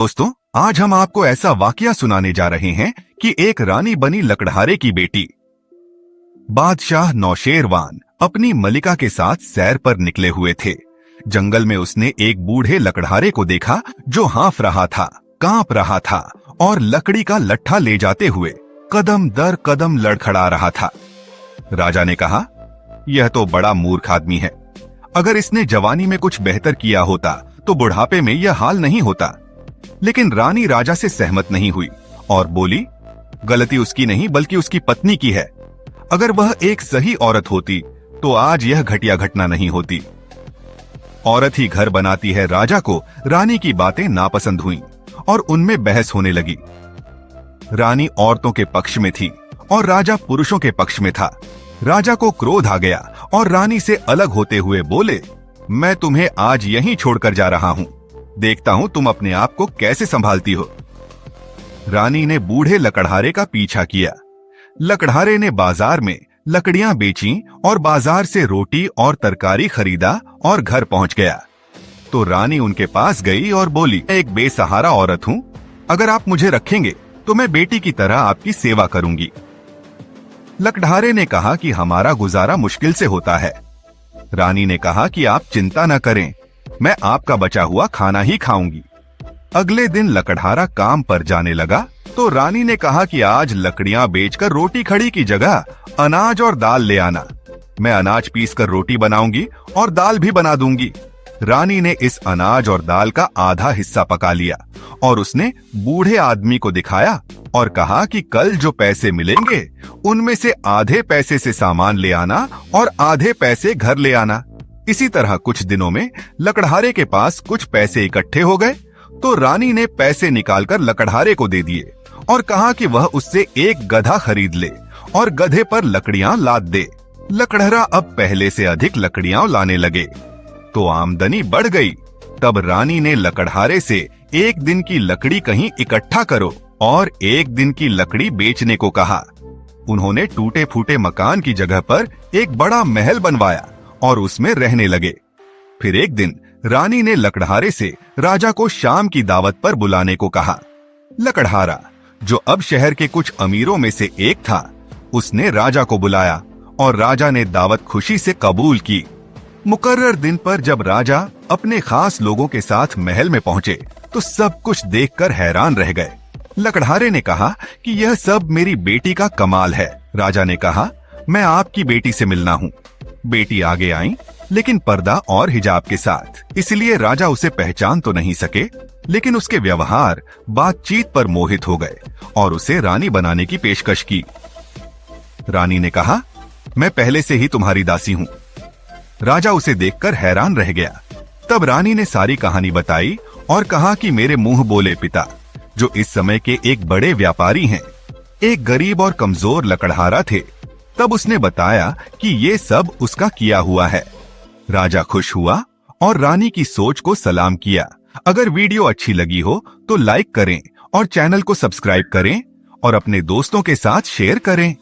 दोस्तों, आज हम आपको ऐसा वाकया सुनाने जा रहे हैं कि एक रानी बनी लकड़हारे की बेटी। बादशाह नौशेरवान अपनी मलिका के साथ सैर पर निकले हुए थे। जंगल में उसने एक बूढ़े लकड़हारे को देखा जो हाँफ रहा था, कांप रहा था और लकड़ी का लट्ठा ले जाते हुए कदम दर कदम लड़खड़ा रहा था। राजा ने कहा, यह तो बड़ा मूर्ख आदमी है। अगर इसने जवानी में कुछ बेहतर किया होता तो बुढ़ापे में यह हाल नहीं होता। लेकिन रानी राजा से सहमत नहीं हुई और बोली, गलती उसकी नहीं बल्कि उसकी पत्नी की है। अगर वह एक सही औरत होती तो आज यह घटिया घटना नहीं होती। औरत ही घर बनाती है। राजा को रानी की बातें नापसंद हुईं और उनमें बहस होने लगी। रानी औरतों के पक्ष में थी और राजा पुरुषों के पक्ष में था। राजा को क्रोध आ गया और रानी से अलग होते हुए बोले, मैं तुम्हें आज यहीं छोड़कर जा रहा हूं। देखता हूं तुम अपने आप को कैसे संभालती हो। रानी ने बूढ़े लकड़हारे का पीछा किया। लकड़हारे ने बाजार में लकड़ियां बेची और बाजार से रोटी और तरकारी खरीदा और घर पहुंच गया। तो रानी उनके पास गई और बोली, मैं एक बेसहारा औरत हूं। अगर आप मुझे रखेंगे तो मैं बेटी की तरह आपकी सेवा करूंगी। लकड़हारे ने कहा कि हमारा गुजारा मुश्किल से होता है। रानी ने कहा कि आप चिंता न करें, मैं आपका बचा हुआ खाना ही खाऊंगी। अगले दिन लकड़हारा काम पर जाने लगा तो रानी ने कहा कि आज लकड़ियां बेचकर रोटी खड़ी की जगह अनाज और दाल ले आना। मैं अनाज पीसकर रोटी बनाऊंगी और दाल भी बना दूंगी। रानी ने इस अनाज और दाल का आधा हिस्सा पका लिया और उसने बूढ़े आदमी को दिखाया और कहा कि कल जो पैसे मिलेंगे उनमें से आधे पैसे से सामान ले आना और आधे पैसे घर ले आना। इसी तरह कुछ दिनों में लकड़हारे के पास कुछ पैसे इकट्ठे हो गए तो रानी ने पैसे निकालकर लकड़हारे को दे दिए और कहा कि वह उससे एक गधा खरीद ले और गधे पर लकड़ियां लाद दे। लकड़हारा अब पहले से अधिक लकड़ियां लाने लगे तो आमदनी बढ़ गई। तब रानी ने लकड़हारे से एक दिन की लकड़ी कहीं इकट्ठा करो और एक दिन की लकड़ी बेचने को कहा। उन्होंने टूटे फूटे मकान की जगह पर एक बड़ा महल बनवाया और उसमें रहने लगे। फिर एक दिन रानी ने लकड़हारे से राजा को शाम की दावत पर बुलाने को कहा। लकड़हारा, जो अब शहर के कुछ अमीरों में से एक था, उसने राजा को बुलाया और राजा ने दावत खुशी से कबूल की। मुकर्रर दिन पर जब राजा अपने खास लोगों के साथ महल में पहुंचे तो सब कुछ देखकर हैरान रह गए। लकड़हारे ने कहा कि यह सब मेरी बेटी का कमाल है। राजा ने कहा, मैं आपकी बेटी से मिलना हूँ। बेटी आगे आई, लेकिन पर्दा और हिजाब के साथ, इसलिए राजा उसे पहचान तो नहीं सके, लेकिन उसके व्यवहार बातचीत पर मोहित हो गए और उसे रानी बनाने की पेशकश की। रानी ने कहा, मैं पहले से ही तुम्हारी दासी हूँ। राजा उसे देखकर हैरान रह गया। तब रानी ने सारी कहानी बताई और कहा कि मेरे मुंह बोले पिता, जो इस समय के एक बड़े व्यापारी हैं, एक गरीब और कमजोर लकड़हारा थे। तब उसने बताया कि ये सब उसका किया हुआ है। राजा खुश हुआ और रानी की सोच को सलाम किया। अगर वीडियो अच्छी लगी हो तो लाइक करें और चैनल को सब्सक्राइब करें और अपने दोस्तों के साथ शेयर करें।